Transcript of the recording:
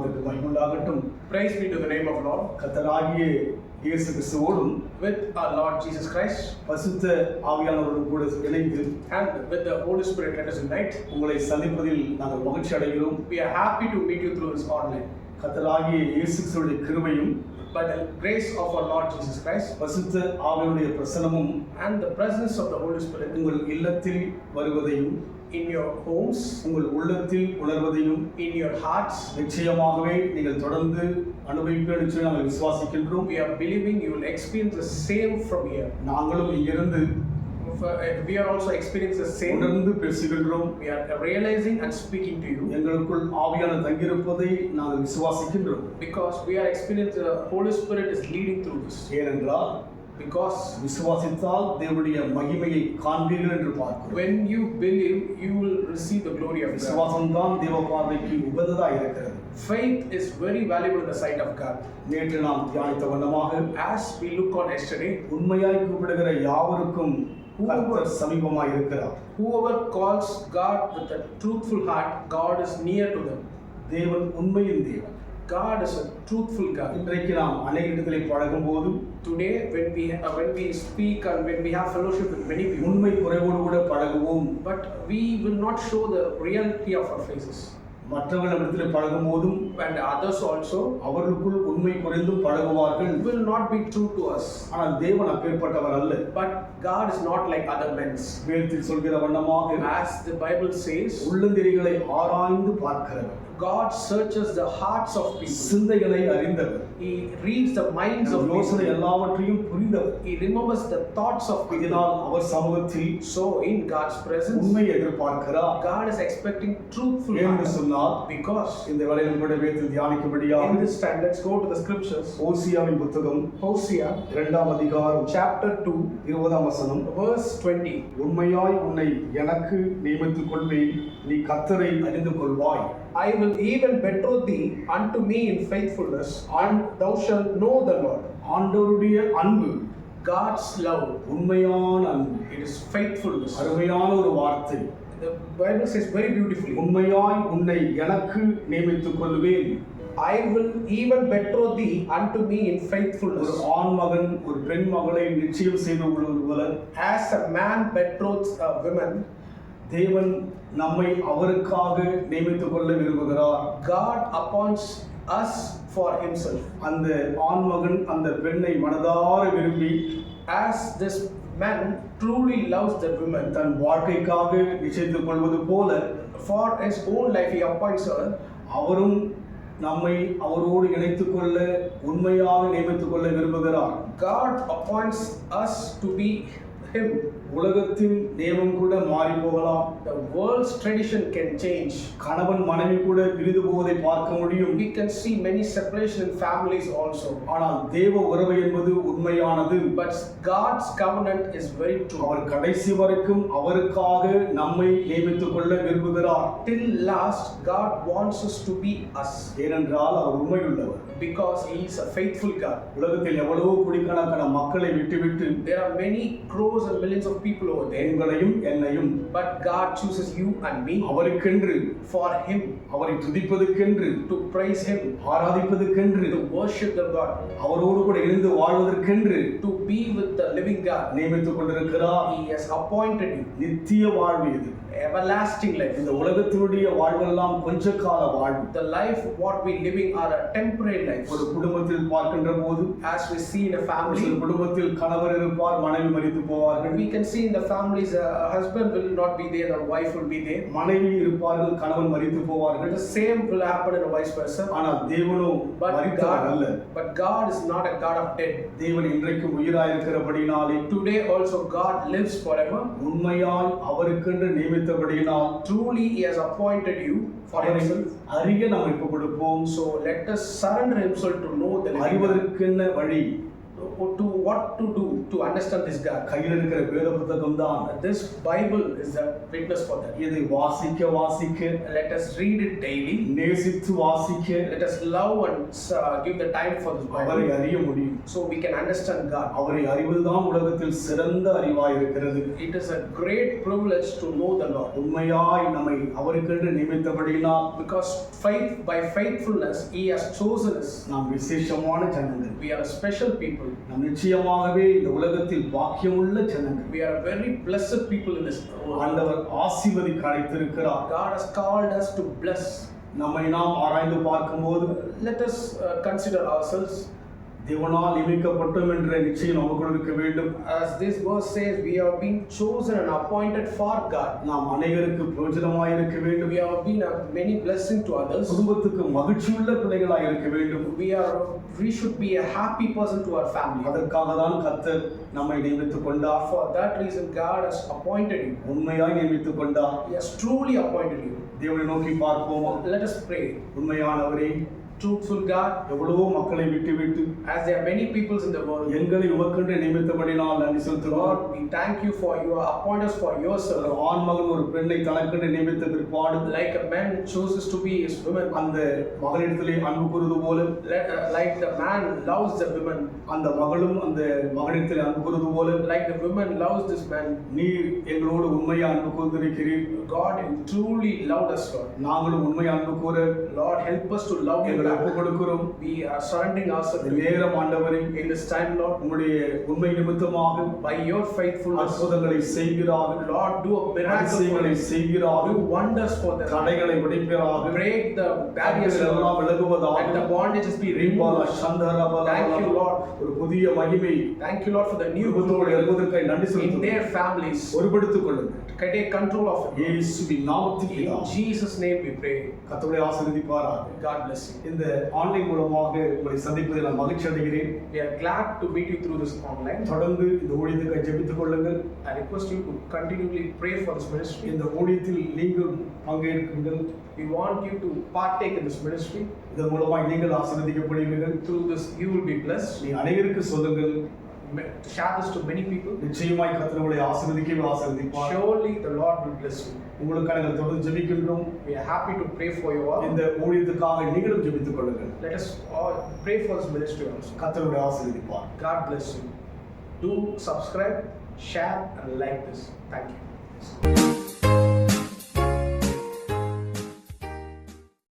நாமத்துக்கு மகிமை உண்டாகட்டும். Praise be to the name of Lord. கர்த்தராகிய இயேசு கிறிஸ்துவோடும் with our Lord Jesus Christ பரிசுத்த ஆவியானவரோடும் கூட இணைந்து and with the Holy Spirit, let us unite. உங்களை சந்திப்பதில் நாங்கள் மகிழ்ச்சி அடைகிறோம். We are happy to meet you through this online. கர்த்தராகிய இயேசு கிறிஸ்துவின் கிருபையும் by the grace of our Lord Jesus Christ பரிசுத்த ஆவியானுடைய பிரசன்னமும் and the presence of the Holy Spirit உங்கள் இல்லத்தில் வருவதையும் in your homes, உங்கள் உள்ளத்தில் உணர்வதையும் in your hearts, நிச்சயமாகவே நீங்கள் தொடர்ந்து அனுபவிப்பீர்கள் என்று நாங்கள் விசுவாசிக்கின்றோம். we are believing you will experience the same from here. நாங்களும் இங்கிருந்து we are also experiencing the same. தொடர்ந்து பேசுகின்றோம். We are realizing and speaking to you எங்களுக்குள் ஆவியானவர் தங்கியிருப்பதை நாங்கள் விசுவாசிக்கின்றோம். because we are experiencing the Holy Spirit is leading through this. ஏனென்றால் because விசுவாசித்தால் தேவனுடைய மகிமையை காண்பீர்கள் என்று பார்க்கிறோம். when you believe you will receive the glory of God. விசுவாசம் தான் தேவ பார்வைக்கு உகந்ததாக இருக்கிறது. Faith is very valuable in the sight of God. நேற்று நாம் தியானித்த வண்ணமாக as we look on yesterday, உண்மையாய் கூப்பிடுகிற யாவருக்கும் கர்த்தர் சமீபமாய் இருக்கிறார். whoever calls God with a truthful heart, God is near to them. தேவன் உண்மையின் தேவன். God is a truthful God. இன்றைக்கு நாம் அநேக இடங்களை பழகும்போது today when we speak and when we have fellowship with many people, உண்மை குறைவோடு கூட பழகுவோம். but we will not show the reality of our faces. மற்றவர்களிடத்தில் பழகும் போதும் and others also அவர்களுக்குள் உண்மை குறைந்தும் பழகுவார்கள். will not be true to us. ஆனால் தேவன் அப்பேற்பட்டவர் அல்ல. but God is not like other men. வேதத்தில் சொல்கிற வண்ணமாக as the Bible says, உள்ளந்திரைகளை ஆராய்ந்து பார்க்கிறவர். God searches the hearts of people. சிந்தைகளை அறிந்தவர். He reads the minds of யோசனை எல்லாவற்றையும் புரிந்தவர். He remembers the thoughts of people. இதனால் அவர் சமூகத்தில் so in God's presence உண்மை எதிர்பார்க்கிறார். God is expecting truthful என்று சொன்னால் because இந்த வேளையில் கூட வேதத்தில் தியானிக்கும்படியாக in this time let's go to the scriptures. ஓசியாவின் புத்தகம் Hosea 2ஆம் அதிகாரம் chapter 2 20ஆம் வசனம். verse 20. உண்மையாய் உன்னை எனக்கு நியமித்துக் கொள்வேன், நீ கர்த்தரை அறிந்து கொள்வாய். I will even betroth thee unto me in faithfulness, and thou shalt know the Lord. ஆண்டவருடைய அன்பு, God's love, உண்மையான அன்பு. it is faithfulness. அருமையான ஒரு வார்த்தை. The Bible says very beautifully, உண்மையாய் உன்னை எனக்கு நியமித்துக் கொள்வேன். I will even betroth thee unto me in faithfulness. ஒரு ஆண் மகன் ஒரு பெண் மகளை நிச்சயம் செய்து கொள்வது as a man betroths a woman, தேவன் நம்மை அவருக்காக நியமித்துக் கொள்ள விரும்புகிறார். God appoints us for himself. அந்த ஆண் மகன் அந்த பெண்ணை மனதார விரும்பி as this man truly loves the woman, தன் வாழ்க்கைக்காக நிச்சயித்துக் கொள்வது போல for his own life he appoints her. அவரும் நம்மை அவரோடு இணைத்துக் கொள்ள உண்மையாக நியமித்துக் கொள்ள விரும்புகிறார். God appoints us to be him. உலகத்தின் நியமம் கூட மாறி போகலாம். The world's tradition can change. கணவன் மனைவி கூட பிரிந்து போவதை பார்க்க முடியும். We can see many separation in families also. ஆனால் தேவ உறவு என்பது உண்மையானது. But God's covenant is very true. அவர் கடைசி வரைக்கும் அவருக்காக நம்மை நியமித்துக் கொள்ள விரும்புகிறார். Till last God wants us to be us. ஏனென்றால் அவர் உண்மையுள்ளவர். because he is a faithful God. உலகத்தில் எவ்வளவோ கோடிக்கணக்கான மக்களை விட்டுவிட்டு There are many crores and millions of people over there, உங்களையும் என்னையும் but God chooses you and me அவருக்கென்று, for him, அவரை துதிப்பதற்கென்று, to praise him, ஆராதிப்பதற்கென்று, to worship the God, அவரோடு கூட இருந்து வாழ்வதற்கென்று to be with the living God. நியமித்துக் கொண்டிருக்கிறார். He has appointed you நித்திய வாழ்வு இது. everlasting life. இந்த உலகத்தினுடைய வாழ்வெல்லாம் கொஞ்ச கால வாழ்வு. The life what we living are a temporary life. ஒரு குடும்பத்தில் பார்க்கின்ற போது As we see in a ஒரு family, குடும்பத்தில் கணவர் இருப்பார், மனைவி மரித்து போவார்கள். we can see in the families a husband will not be there, a wife will be there. மனைவி இருப்பார்கள், கணவன் மரித்து போவார்கள். The same will happen in a vice versa. ஆனால் தேவனோ But மரித்தவர் அல்ல. God is not a God of dead. தேவன் இன்றைக்கும் உயிராயிருக்கிறபடினாலே Today also God lives forever. உண்மையாய் அவருக்கென்று நியமித்தபடியினால் Truly he has appointed you for அவரை himself. அறிய நாம் ஒப்புக் கொடுப்போம். So let us surrender himself to know the living God. அறிவதற்கென்ன வழி? to what to do to understand this God. கையில் இருக்கிற வேத புத்தகம் தான். This Bible is the witness for that. இதை வாசிக்க Let us read it daily. நேசித்து வாசிக்க Let us love and give the time for this அவரை Bible அறிய முடியும். so we can understand God. அவரை அறிவதுதான் உலகத்தில் சிறந்த அறிவாய் இருக்கிறது. It is a great privilege to know the Lord. உண்மையாய் நம்மை அவருக்கென்று நியமித்தபடியினால் Because by faithfulness He has chosen us. நாம் விசேஷமான ஜனங்கள். We are a special people. நாம் நிச்சயமாகவே இந்த உலகத்தில் பாக்கியமுள்ள ஜனங்கள். We are very blessed people in this world. ஆண்டவர் ஆசீர்வதிக்க அழைத்திருக்கிறார். God has called us to bless. நம்மை நாம் ஆராய்ந்து பார்க்கும்போது Let us consider ourselves. தேவனால் நியமிக்கப்பட்டோம் என்ற நிச்சயம் நமக்குள் இருக்க வேண்டும். As this verse says, we have been chosen and appointed for God. நாம் அநேகருக்கு பிரயோஜனமாய் இருக்க வேண்டும். We have been a many blessing to others. குடும்பத்துக்கு மகிழ்ச்சியுள்ள பிள்ளைகளாய் இருக்க வேண்டும். We should be a happy person to our family. அதற்காக தான் கர்த்தர் நம்மை நியமித்துக் கொண்டார். For that reason God has appointed you. உண்மையாய் நியமித்துக் கொண்டார். He has truly appointed you. தேவனை நோக்கி பார்ப்போம். Let us pray. உண்மையானவரே, Truthful God, எவ்வளவோ மக்களை விட்டு as there are many peoples in the world, எங்களை உமக்கென்று நியமித்தபடினால் நன்றி செலுத்துகிறோம். Lord, we thank you for your appoint us for yourself. ஒரு ஆண்மகன் ஒரு பெண்ணை தனக்கென்று நியமித்த பிற்பாடு Like a man chooses to be his woman, அந்த மகனிடத்திலே அன்பு கூறுவது போல like the man loves the woman, அந்த மகளும் அந்த மகனிடத்திலே அன்பு கூறுவது போல like the woman loves this man. நீர் எங்களோடு உண்மையா அன்பு கூர்ந்திருக்கிறீர். God, you truly loved us, Lord. நாங்களும் உண்மையா அன்பு கூற Lord, help us to love you எங்களை back. ஒப்புக் கொடுக்கிறோம். We are surrendering ourselves to you. நேரம் ஆண்டவரே, In this time, Lord, உம்முடைய உண்மை நிமித்தமாக by your faithfulness, அற்புதங்களை செய்கிறார்கள். Lord, do a miracle for அதிசயங்களை them. Do செய்கிறார்கள். wonders for them. தடைகளை உடைப்பீராக. Break the barriers, எல்லாம் Lord. விலகுவதாக. Let the bondages be ரீபாலா removed. சந்தரபலா. Thank you, Lord. ஒரு புதிய மகிமை Thank you, Lord, for the new குடும்பத்தோடு glory இறங்குவதற்காக நன்றி in செலுத்துகிறோம். their families. ஒருபடுத்திக் கொள்ளுங்கள். Take control of it. இயேசுவின் நாமத்தில் In Jesus' name we pray. கர்த்தருடைய ஆசீர்வதிப்பாராக. God bless you. இந்த ஆன்லைன் மூலமாக உங்களை சந்திப்பதில் நான் மகிழ்ச்சி அடைகிறேன். We are glad to meet you through this online. தொடர்ந்து இந்த ஊழியத்துக்கு ஜெபித்துக் கொள்ளுங்கள். I request you to continually pray for this ministry. இந்த ஊழியத்தில் நீங்கள் பங்கேற்குங்கள். We want you to partake in this ministry. இதன் மூலமாக நீங்கள் ஆசீர்வதிக்கப்படுவீர்கள். Through this you will be blessed. நீ அனைவருக்கு சொல்லுங்கள். Share this to many people. நிச்சயமாய் கர்த்தர் உங்களை ஆசீர்வதிக்கவே ஆசீர்வதிப்பார். Surely the Lord will bless you. உங்களுக்காக நாங்கள் தொடர்ந்து ஜெபிக்கின்றோம். We are happy to pray for you all. இந்த ஊழியத்துக்காக நீங்களும் ஜெபித்துக் கொள்ளுங்கள். Let us all pray for this ministry also. கர்த்தர் உங்களை ஆசீர்வதிப்பார். God bless you. Do subscribe, share and like this. Thank you.